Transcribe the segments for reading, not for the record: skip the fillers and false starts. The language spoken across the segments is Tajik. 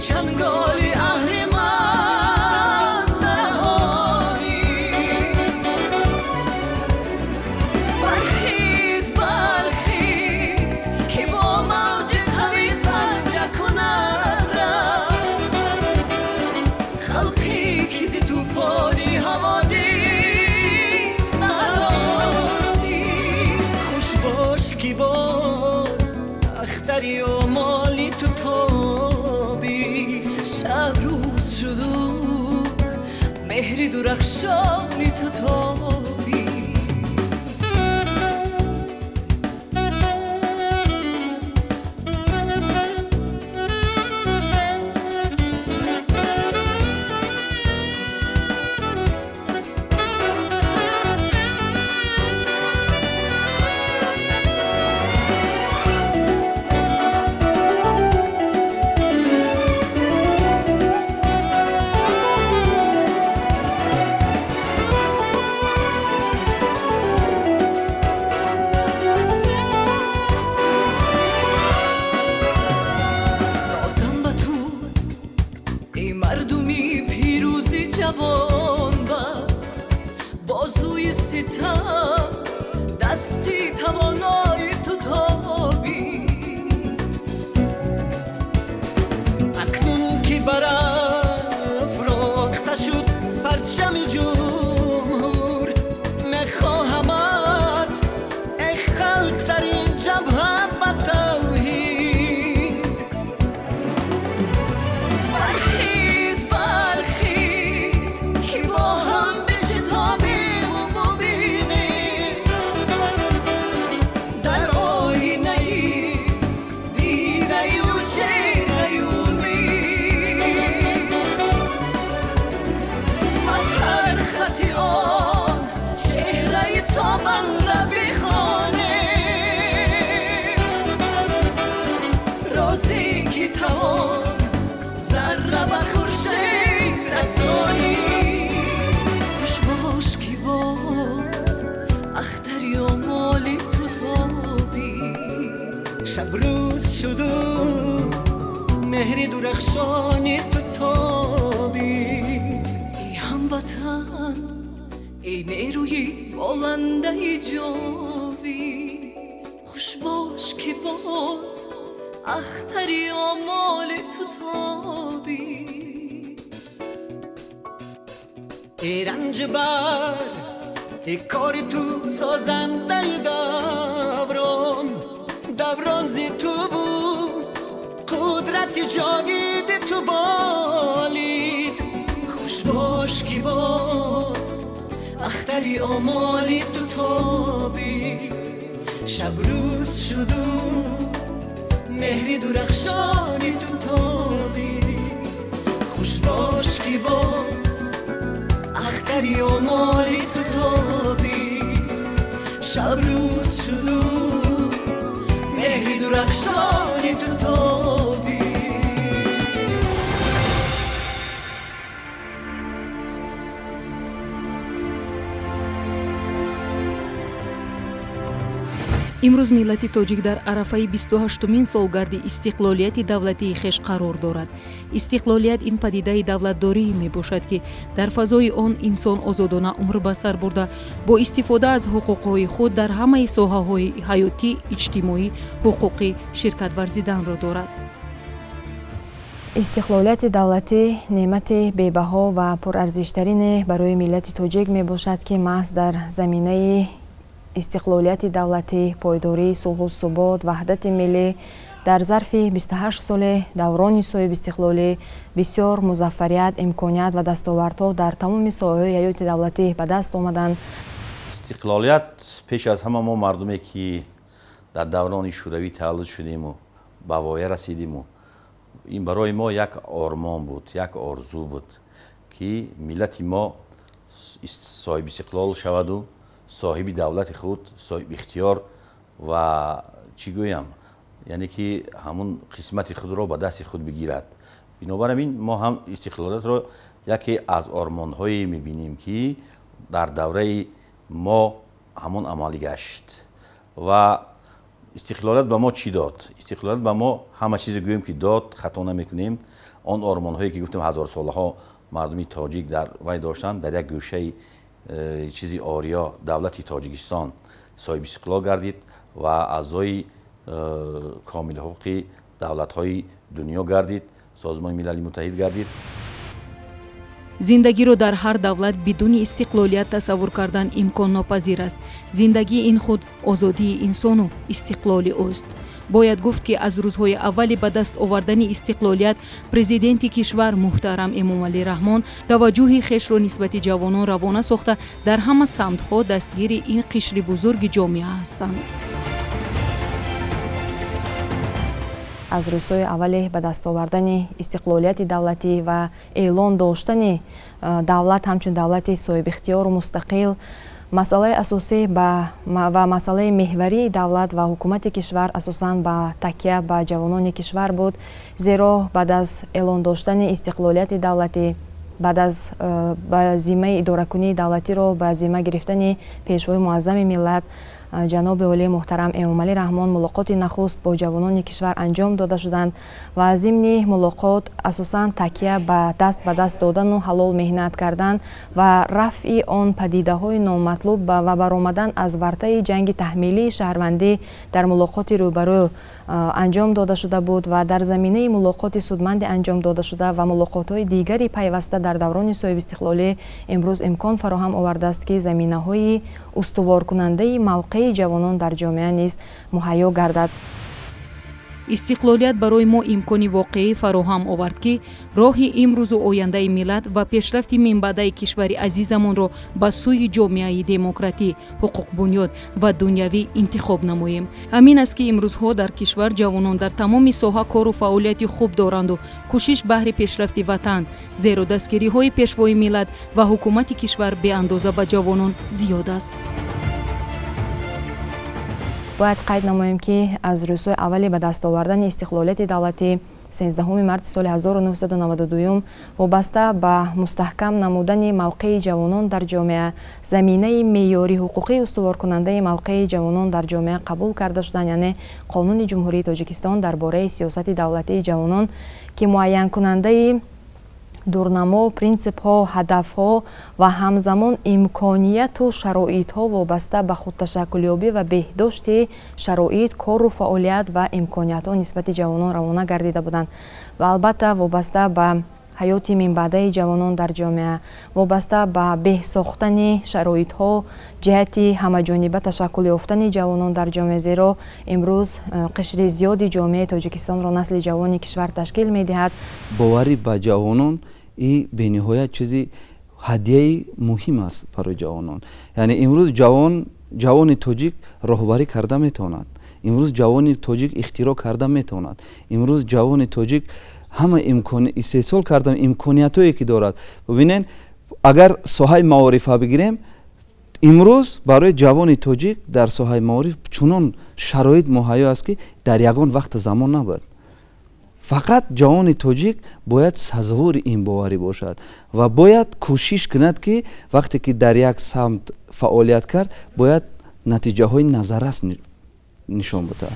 چنگالی اهریمن نهانی برخیز برخیز که با موج قوی پنجه کند رفت خلقی که زی توفانی حوادث نهراسی خوش باش که باز اختری و مالی تو تابید شب روز شد و مهری درخشانی تو تابید مردمی پیروزی جوان باد بازوی ستم دستی توانای تو تابی اکنون که برافراخته شد پرچم جمهور میخواهمت ای خلق در این جبهه به توحید شب روز شد و مهری درخشانی تو تابید ای هموطن ای نیروی بلنده جاوی خوش باش که باز اختری آمال تو تابید ای رنج بر ای کار تو سازنده دوران زی تو بود قدرت جاوید تو بالید خوش باش که باز اختری آمالی تو تابید شب روز شد و مهری درخشانی تو تابید خوش باش که باز اختری آمالی تو تابید شب روز شد و مهری درخشانی تو تابی имрӯз миллати тоҷик дар арафаи 28-мин солгарди истиқлолияти давлатии хеш қарор дорад. Истиқлолият ин падидаи давлатдорӣ мебошад, ки дар фазои он инсон озодона умр ба сар бурда бо истифода аз ҳуқуқҳои худ дар ҳамаи соҳаҳои ҳаётӣ, иҷтимоӣ, ҳуқуқӣ ширкат варзиданро дорад. истиқлолияти давлатӣ неъмати бебаҳо ва пурарзиштарине барои миллати тоҷик мебошад, ки маҳз дар заминаи истиқлолияти давлатӣ, пойдорӣ, сулҳу субот, ваҳдати миллӣ дар зарфи 28 соли даврони соҳиб истиқлолӣ бисёр музаффарият, имконият ва дастовардҳо дар тамоми соҳаҳои ҳаёти давлатӣ ба даст омаданд. истиқлолият пеш аз ҳама мо мардуме ки дар даврони шӯравӣ таваллуд шудиму ба воя расидиму ин барои мо як ормон буд, як орзу буд ки миллати мо соҳиби истиқлол шаваду соҳиби давлати худ, соҳиби ихтиёр ва чӣ гӯям, яъне ки ҳамун қисмати худро ба дасти худ бигирад. бинобар ҳамин мо ҳам истиқлолиятро яке аз ормонҳое мебинем ки дар давраи мо ҳамон амалӣ гашт ва استقلالت به ما چی داد؟ استقلالت به ما همه چیز گوییم که داد، خطا نمیکنیم. آن آرمان هایی که گفتم هزار ساله ها مردمی تاجیک در وی داشتن، در یک گوشه چیزی آریا دولت تاجیکستان صاحب استقلال گردید و اعضای کامل حقوقی دولت های دنیا گردید، سازمان ملل متحد گردید. зиндагиро дар ҳар давлат бидуни истиқлолият тасаввур кардан имконнопазир аст. зиндагӣ ин худ озодии инсону истиқлоли ӯст. бояд гуфт ки аз рӯзҳои аввали ба даст овардани истиқлолият президенти кишвар муҳтарам эмомалӣ раҳмон таваҷҷӯҳи хешро нисбати ҷавонон равона сохта дар ҳама самтҳо дастгири ин қишри бузурги ҷомеа ҳастанд. аз рӯзҳои аввали ба даст овардани истиқлолияти давлатӣ ва эълон доштани давлат ҳамчун давлати соҳибихтиёру мустақил масъалаи асосӣ ва масъалаи меҳварии давлат ва ҳукумати кишвар асосан ба такя ба ҷавонони кишвар буд, зеро баъд аз эълон доштани истиқлолияти давлатӣ, баъд аз ба зиммаи идоракунии давлатиро ба зимма гирифтани пешвои муаззами миллат ҷаноби олии муҳтарам эмомалӣ раҳмон мулоқоти нахуст бо ҷавонони кишвар анҷом дода шуданд ва зимни мулоқот асосан такя ба даст додану ҳалол меҳнат кардан ва рафъи он падидаҳои номатлуб ва баромадан аз вартаи ҷанги таҳмилии шаҳрвандӣ дар мулоқоти рӯбарӯ анҷом дода шуда буд ва дар заминаи мулоқоти судманде анҷом дода шуда ва мулоқотҳои дигари пайваста дар даврони соҳибистиқлолӣ имрӯз имкон фароҳам овардааст ки заминаҳои устуворкунандаи мавқеи ҷавонон дар ҷомеа низ муҳайё гардад. истиқлолият барои мо имкони воқеӣ фароҳам овард ки роҳи имрӯзу ояндаи миллат ва пешрафти минбаъдаи кишвари азизамонро ба сӯи ҷомеаи демократӣ, ҳуқуқбунёд ва дунявӣ интихоб намоем. ҳамин аст ки имрӯзҳо дар кишвар ҷавонон дар тамоми соҳа кору фаъолияти хуб доранду кӯшиш баҳри пешрафти ватан, зеро дастгириҳои пешвои миллат ва ҳукумати кишвар беандоза ба ҷавонон зиёд аст. бояд қайд намоем ки аз рӯзҳои аввали ба даст овардани истиқлолияти давлатӣ 13 марти соли 1992 вобаста ба мустаҳкам намудани мавқеи ҷавонон дар ҷомеа заминаи меъёри ҳуқуқии устуворкунандаи мавқеи ҷавонон дар ҷомеа қабул карда шуданд, яъне қонуни ҷумҳурии Тоҷикистон дар бораи сиёсати давлатии ҷавонон ки муайянкунандаи дурнамо, принсипҳо, ҳадафҳо ва ҳамзамон имконияту шароитҳо вобаста ба худташаккулёбӣ ва беҳдошти шароит, кору фаъолият ва имкониятҳо нисбати ҷавонон равона гардида буданд ва албатта вобаста ба ҳаёти минбаъдаи ҷавонон дар ҷомеа, вобаста ба беҳсохтани шароитҳо, ҷиҳати ҳамаҷониба ташаккул ёфтани ҷавонон дар ҷомеа, зеро имрӯз қишри зиёди ҷомеаи Тоҷикистонро насли ҷавони кишвар ташкил медиҳад. бовари ба ҷавонон и бениҳоят чизи ҳадияи муҳим аст барои ҷавонон. яъне имрӯз ҷавони тоҷик роҳбарӣ карда метавонад, имрӯз ҷавони тоҷик ихтироъ карда метавонад, имрӯз ҷавони тоҷик ҳама истеҳсол кардан имкониятҳое ки дорад. бубинен агар соҳаи маорифа бигирем, имрӯз барои ҷавони тоҷик дар соҳаи маориф чунон шароит муҳайё аст ки дар ягон вақти замон набуд. фақат ҷавони тоҷик бояд сазовори ин боварӣ бошад ва бояд кӯшиш кунад ки вақте ки дар як самт фаъолият кард, бояд натиҷаҳои назаррас нишон будад.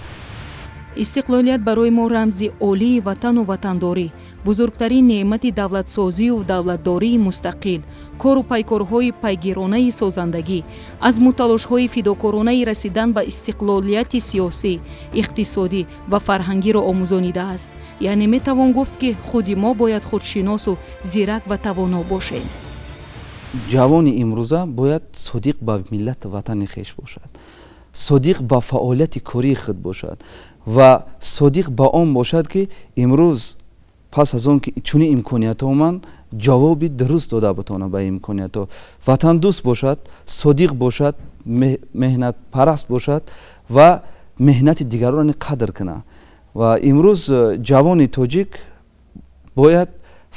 истиқлолият барои мо рамзи олии ватану ватандорӣ, бузургтарин неъмати давлатсозию давлатдории мустақил, кору пайкорҳои пайгиронаи созандагӣ, азму талошҳои фидокоронаи расидан ба истиқлолияти сиёсӣ, иқтисодӣ ва фарҳангиро омӯзонидааст. яъне метавон гуфт ки худи мо бояд худшиносу зирак ва тавоно бошем. ҷавони имрӯза бояд содиқ ба миллати ватани хеш бошад, содиқ ба фаъолияти кории худ бошад ва содиқ ба он бошад ки имрӯз пас аз он ки чунин имкониятҳо ман ҷавоби дуруст дода битавонад ба имкониятҳо, ватандӯст бошад, содиқ бошад, меҳнатпараст бошад ва меҳнати дигарони қадр кунад. ва имрӯз ҷавони тоҷик бояд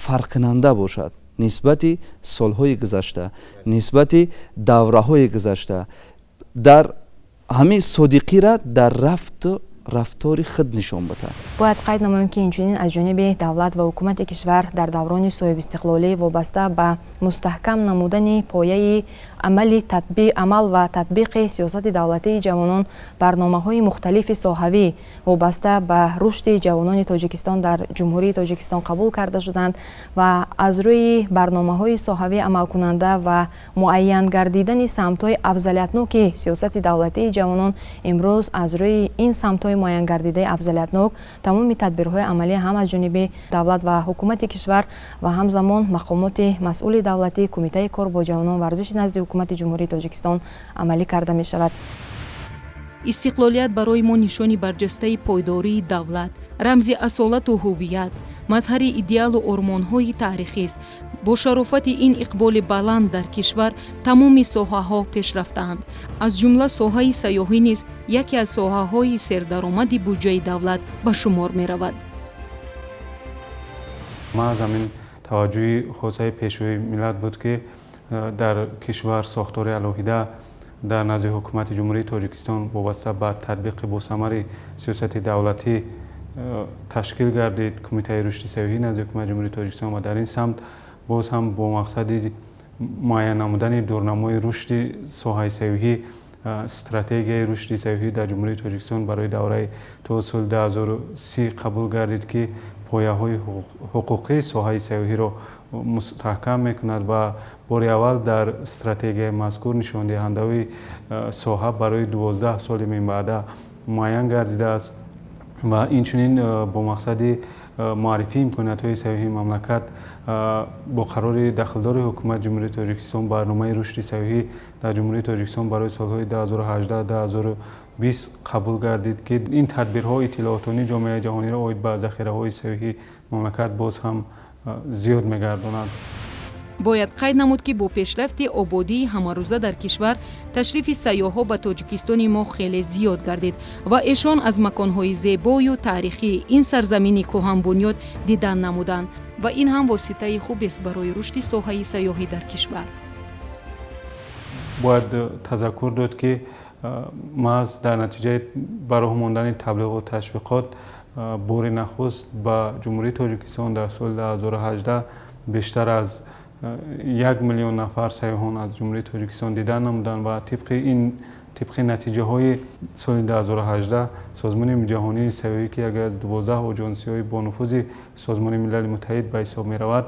фарқкунанда бошад нисбати солҳои гузашта, нисбати давраҳои гузашта, дар ҳамин содиқиро дар рафту рафтори худ нишон буда. бояд қайд намоем ки инчунин аз ҷониби давлат ва ҳукумати кишвар дар даврони соҳибистиқлолӣ вобаста ба мустаҳкам намудани пояи амал ва татбиқи сиёсати давлатии ҷавонон барномаҳои мухталифи соҳавӣ вобаста ба рушди ҷавонони тоҷикистон дар ҷумҳурии тоҷикистон қабул карда шуданд ва аз рӯи барномаҳои соҳавӣ амалкунанда ва муайян гардидани самтҳои афзалиятноки сиёсати давлатии ҷавонон имрӯз аз рӯи ин самтҳои муайян гардидаи афзалиятнок тамоми тадбирҳои амалӣ ҳам аз ҷониби давлат ва ҳукумати кишвар ва ҳамзамон мақомоти масъули давлатӣ кумитаи кор бо ҷавонон варзиши назди ҳукумати ҷумҳурии тоҷикистон амалӣ карда мешавад. истиқлолият барои мо нишони барҷастаи пойдории давлат, рамзи асолату ҳуввият, мазҳари идеалу ормонҳои таърихист. бо шарофати ин иқболи баланд дар кишвар тамоми соҳаҳо пеш рафтаанд. аз ҷумла соҳаи сайёҳӣ низ яке аз соҳаҳои сердаромади буҷаи давлат ба шумор меравад. ман замин таваҷҷӯҳи хосаи пешвои миллат буд ки дар кишвар сохтори алоҳида дар назди ҳукумати ҷумҳурии тоҷикистон вобаста ба татбиқи босамари сиёсати давлатӣ ташкил гардид кумитаи рушди сайёҳӣ назди ҳукумати ҷумҳурии тоҷикистон ва дар ин самт боз ҳам бо мақсади муайян намудани дурнамои рушди соҳаи сайёҳӣ стратегияи рушди сайёҳӣ дар ҷумҳурии тоҷикистон барои давраи то соли 2030 қабул гардид ки пояҳои ҳуқуқии соҳаи сайёҳиро мустаҳкам мекунад ва бори аввал дар стратегияи мазкур нишондиҳандаҳои соҳа барои 12 соли минбаъда муайян гардидааст ва инчунин бо мақсади муаррифии имкониятҳои сайёҳии мамлакат бо қарори дахлдори ҳукумати ҷумҳурии тоҷикистон барномаи рушди сайёҳӣ дар ҷумҳурии тоҷикистон барои солҳои 2018-2020 қабул гардид ки ин тадбирҳо иттилоотонии ҷомеаи ҷаҳониро оид ба захираҳои сайёҳии мамлакат боз ҳам зиёд мегардонад. бояд қайд намуд ки бо пешрафти ободии ҳамарӯза дар кишвар ташрифи сайёҳҳо ба тоҷикистони мо хеле зиёд гардид ва эшон аз маконҳои зебою таърихии ин сарзамини кӯҳанбунёд дидан намуданд ва ин ҳам воситаи хубест барои рушди соҳаи сайёҳӣ дар кишвар. бояд тазаккур дод ки маҳз дар натиҷаи ба роҳ мондани таблиғу ташвиқот бори нахуст ба ҷумҳурии тоҷикистон дар соли 2018 бештар аз 1 миллион нафар сайёҳон аз ҷумҳурии тоҷикистон дидан намуданд ва тибқи натиҷаҳои соли 2018 созмони ҷаҳонии сайёҳӣ ки яке аз 12 оҷонсиҳои бонуфузи созмони милали муттаҳид ба ҳисоб меравад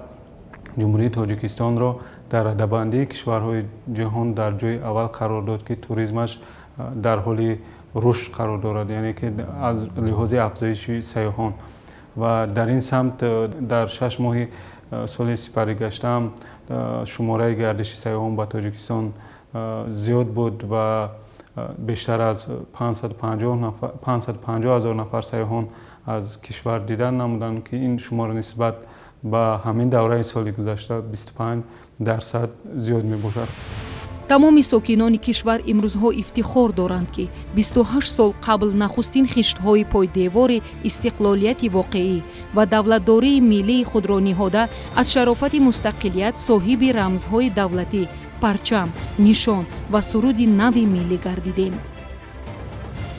ҷумҳурии тоҷикистонро дар радабандии кишварҳои ҷаҳон дар ҷойи аввал қарор дод ки туризмаш дар ҳоли рушд қарор дорад, яъне ки аз лиҳози афзоиши сайёҳон ва дар ин самт дар 6 моҳи соли сипарӣ гаштаам шумораи гардиши сайёҳон ба тоҷикистон зиёд буд ва бештар аз 550,000 нафар сайёҳон аз кишвар дидан намуданд ки ин шумора нисбат ба ҳамин давраи соли гузашта 25% зиёд мебошад. тамоми сокинони кишвар имрӯзҳо ифтихор доранд ки 28 сол қабл нахустин хиштҳои пойдевори истиқлолияти воқеӣ ва давлатдории миллии худро ниҳода аз шарофати мустақилият соҳиби рамзҳои давлатӣ, парчам, нишон ва суруди нави миллӣ гардидем.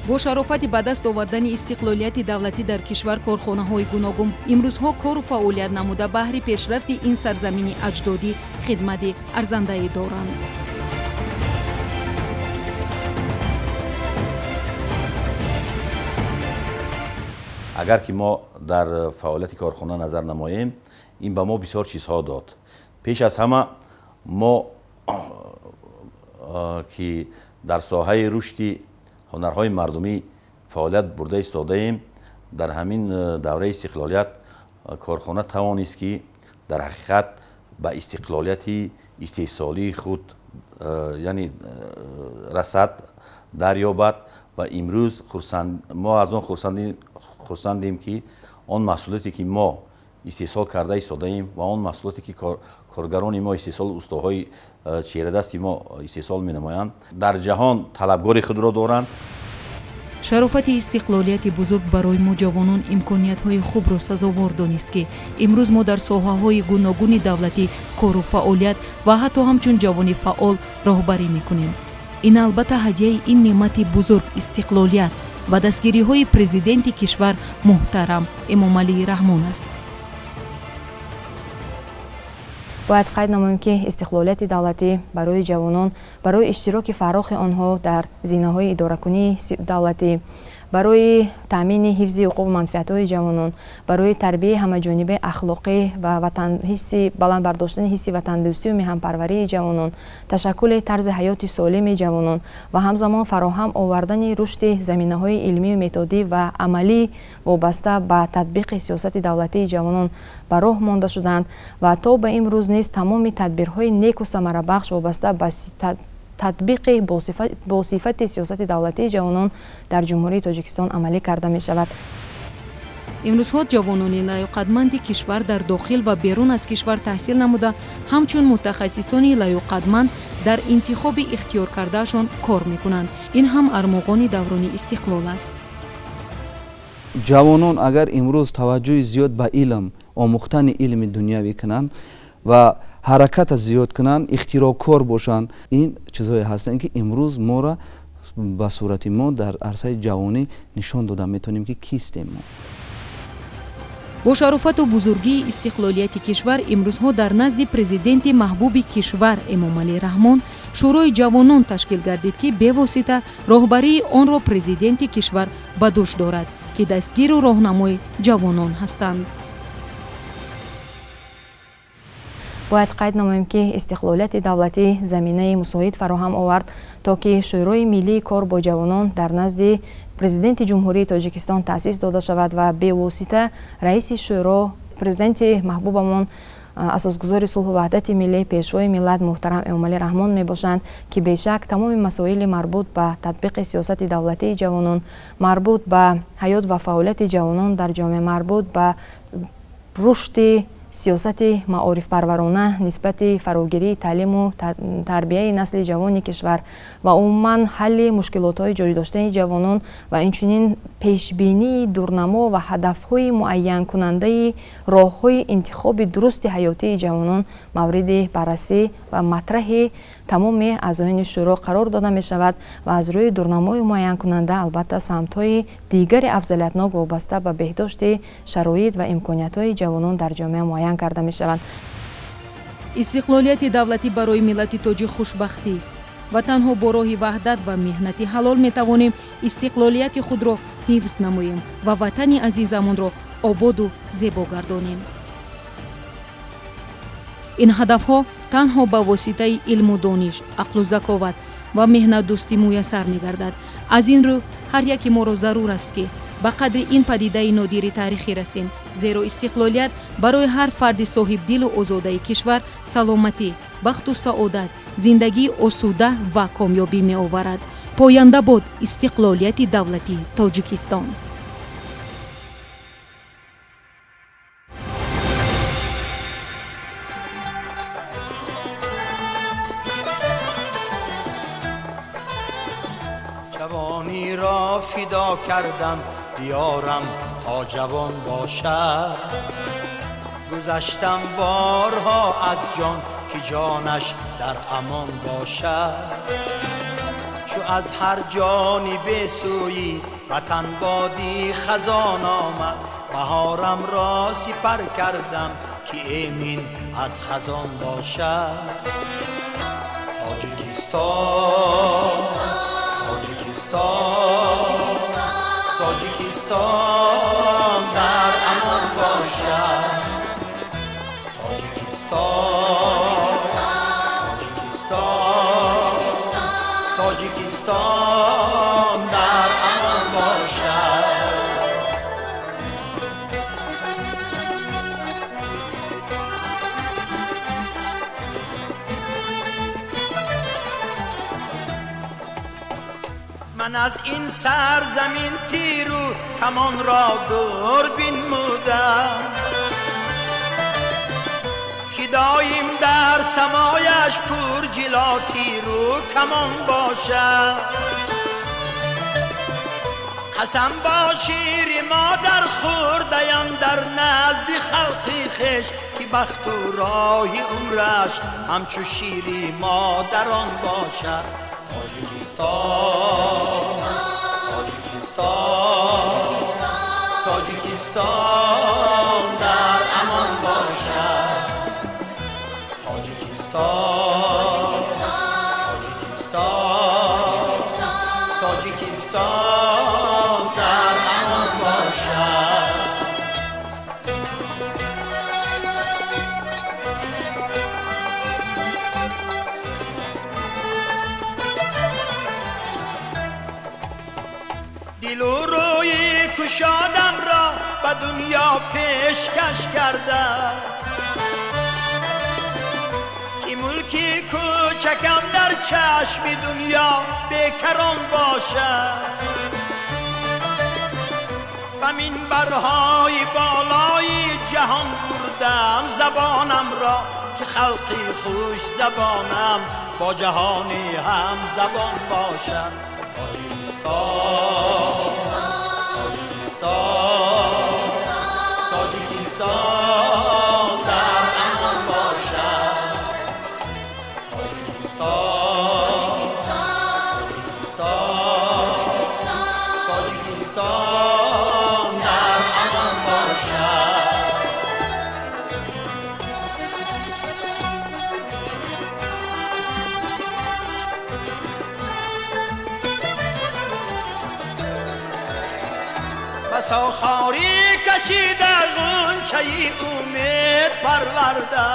бо шарофати ба даст овардани истиқлолияти давлатӣ дар кишвар корхонаҳои гуногун имрӯзҳо кору фаъолият намуда баҳри пешрафти ин сарзамини аҷдодӣ хидмати арзандае доранд. агар ки мо дар фаъолияти корхона назар намоем, ин ба мо бисёр чизҳо дод. пеш аз ҳама мо ки дар соҳаи рушди ҳунарҳои мардумӣ фаъолият бурда истодаем, дар ҳамин давраи истиқлолият корхона тавонист ки дар ҳақиқат ба истиқлолияти истеҳсолии худ яъне расад дарёбад ва имрӯз мо аз он хурсандем ки он маҳсулоте ки мо истеҳсол карда истодаем ва он маҳсулоте ки коргарони мо истеҳсол устоҳои чеҳрадасти мо истеҳсол менамоянд дар ҷаҳон талабгори худро доранд. шарофати истиқлолияти бузург барои мо ҷавонон имкониятҳои хубро сазовор донист ки имрӯз мо дар соҳаҳои гуногуни давлатӣ кору фаъолият ва ҳатто ҳамчун ҷавони фаъол роҳбарӣ мекунем. ин албатта ҳадияи ин неъмати бузург истиқлолият ва дастгириҳои президенти кишвар муҳтарам эмомалии раҳмон аст. бояд қайд намоем ки истиқлолияти давлатӣ барои ҷавонон, барои иштироки фарохи онҳо дар зинаҳои идоракунии давлатӣ, барои таъмини ҳифзи ҳуқуқу манфиатҳои ҷавонон, барои тарбияи ҳамаҷонибаи ахлоқӣ ва баландбардоштани ҳисси ватандӯстию меҳанпарварии ҷавонон, ташаккули тарзи ҳаёти солими ҷавонон ва ҳамзамон фароҳам овардани рушди заминаҳои илмию методӣ ва амалӣ вобаста ба татбиқи сиёсати давлатии ҷавонон ба роҳ монда шуданд ва то ба имрӯз низ тамоми тадбирҳои неку самарабахш вобаста ба татбиқи босифати сиёсати давлатии ҷавонон дар ҷумҳурии Тоҷикистон амалӣ карда мешавад. имрӯзҳо ҷавонони лайуқадманди кишвар дар дохил ва берун аз кишвар таҳсил намуда ҳамчун мутахассисони лайуқадманд дар интихоби ихтиёр кардаашон кор мекунанд. ин ҳам армоғони даврони истиқлол аст. ҷавонон агар имрӯз таваҷҷӯҳи зиёд ба илм, омӯхтани илми дунявӣ кунанд ва ҳараката зиёд кунанд, ихтирокор бошанд, ин чизҳое ҳастанд ки имрӯз моро ба сурати мо дар арсаи ҷавонӣ нишон дода метавонем ки кистем мо. бо шарофату бузургии истиқлолияти кишвар имрӯзҳо дар назди президенти маҳбуби кишвар эмомалӣ раҳмон шӯрои ҷавонон ташкил гардид ки бевосита роҳбарии онро президенти кишвар ба дӯш дорад ки дастгиру роҳнамои ҷавонон ҳастанд. бояд қайд намоем ки истиқлолияти давлатӣ заминаи мусоид фароҳам овард то ки шӯрои миллии кор бо ҷавонон дар назди президенти ҷумҳурии Тоҷикистон таъсис дода шавад ва бевосита раиси шӯро президенти маҳбубамон асосгузори сулҳу ваҳдати миллӣ пешвои миллат муҳтарам эмомалӣ раҳмон мебошанд ки бешак тамоми масоили марбут ба татбиқи сиёсати давлатии ҷавонон, марбут ба ҳаёт ва фаъолияти ҷавонон дар ҷомеа, марбут ба рушди сиёсати маорифпарварона нисбати фарогирии таълиму тарбияи насли ҷавони кишвар ва умуман ҳалли мушкилотҳои ҷоридоштани ҷавонон ва инчунин пешбинии дурнамо ва ҳадафҳои муайянкунандаи роҳҳои интихоби дурусти ҳаётии ҷавонон мавриди баррасӣ ва матраҳи тамоми аъзоёни шӯро қарор дода мешавад ва аз рӯи дурнамои муайянкунанда албатта самтҳои дигари афзалиятнок вобаста ба беҳдошти шароит ва имкониятҳои ҷавонон дар ҷомеа муайян карда мешаванд. истиқлолияти давлатӣ барои миллати тоҷик хушбахтист ва танҳо бо роҳи ваҳдат ва меҳнати ҳалол метавонем истиқлолияти худро ҳифз намоем ва ватани азизамонро ободу зебо гардонем. ин ҳадафҳо танҳо ба воситаи илму дониш, ақлу заковат ва меҳнатдӯстӣ муяссар мегардад. аз ин рӯ ҳар яки моро зарур аст ки ба қадри ин падидаи нодири таърихӣ расем, зеро истиқлолият барои ҳар фарди соҳибдилу озодаи кишвар саломатӣ, бахту саодат, зиндагии осуда ва комёбӣ меоварад. поянда бод истиқлолияти давлати Тоҷикистон. جوانی را فدا کردم دیارم تا جوان باشد گذشتم بارها از جان که جانش در امان باشد چو از هر جانی به سوی وطن بادی خزان آمد بهارم را سپر کردم که ایمن از خزان باشد تاجیکستان تاجیکستان در امان باشد تاجیکستان در امان باشد. من از این سرزمین تیرو کمان را دوربین مودم که دایم در سمایش پر جلا تیرو کمان باشد قسم با شیر مادر خوردیم در نزد خلقی خش که بخت و راهی عمرش همچو شیری مادران باشد تاجیکستان تاجیکستان در امان باشد. تاجیکستان در امان باشد. دل و روی کشادم را به دنیا پیشکش کرده، که ملکی کوچکم در چشم دنیا بیکران باشد. و منبرهای بالای جهان بردم زبانم را، که خلقی خوش زبانم با جهانی هم زبان باشد. تاجیکستان در امان باشد. تاجیکستان در امان باشد. بسا خاری کشیده غنچه امید پرورده،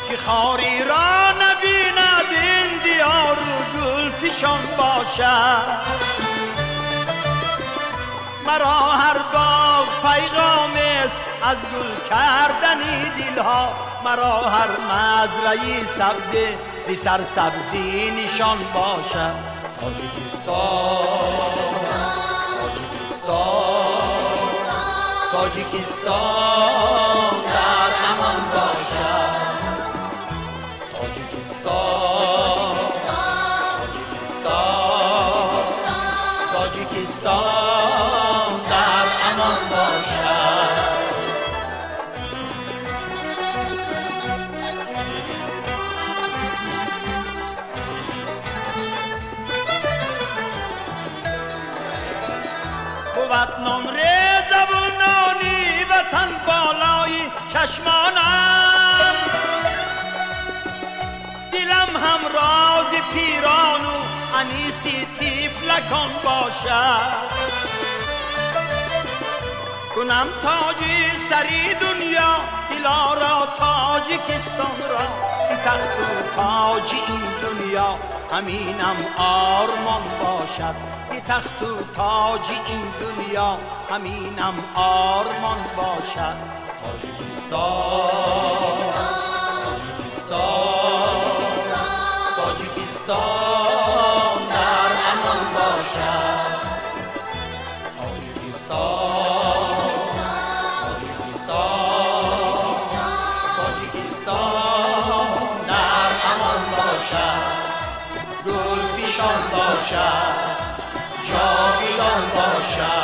که خاری را نبیند این دیار و گل فشان باشد. مرا هر باغ پیغام است از گل کردنی دلها، مرا هر مزرعه سبزی زی سرسبزی نشان باشد. تاجیکستان در امان باشد. تاجیکستان در امان باشد. بود نمره زبونانی وطن بالای چشمانم، دلم هم راز پیران و انیسی تیفلکان باشد. کنم تاجی سری دنیا دلارا تاجیکستان را، که تخت و تاج این دنیا همینم آرمان باشد. زی تخت و تاج این دنیا همینم آرمان باشد. تاجیکستان در امان باشد. تاجیکستان در امان باشد. گل فشان باشد، جاویدان باشد.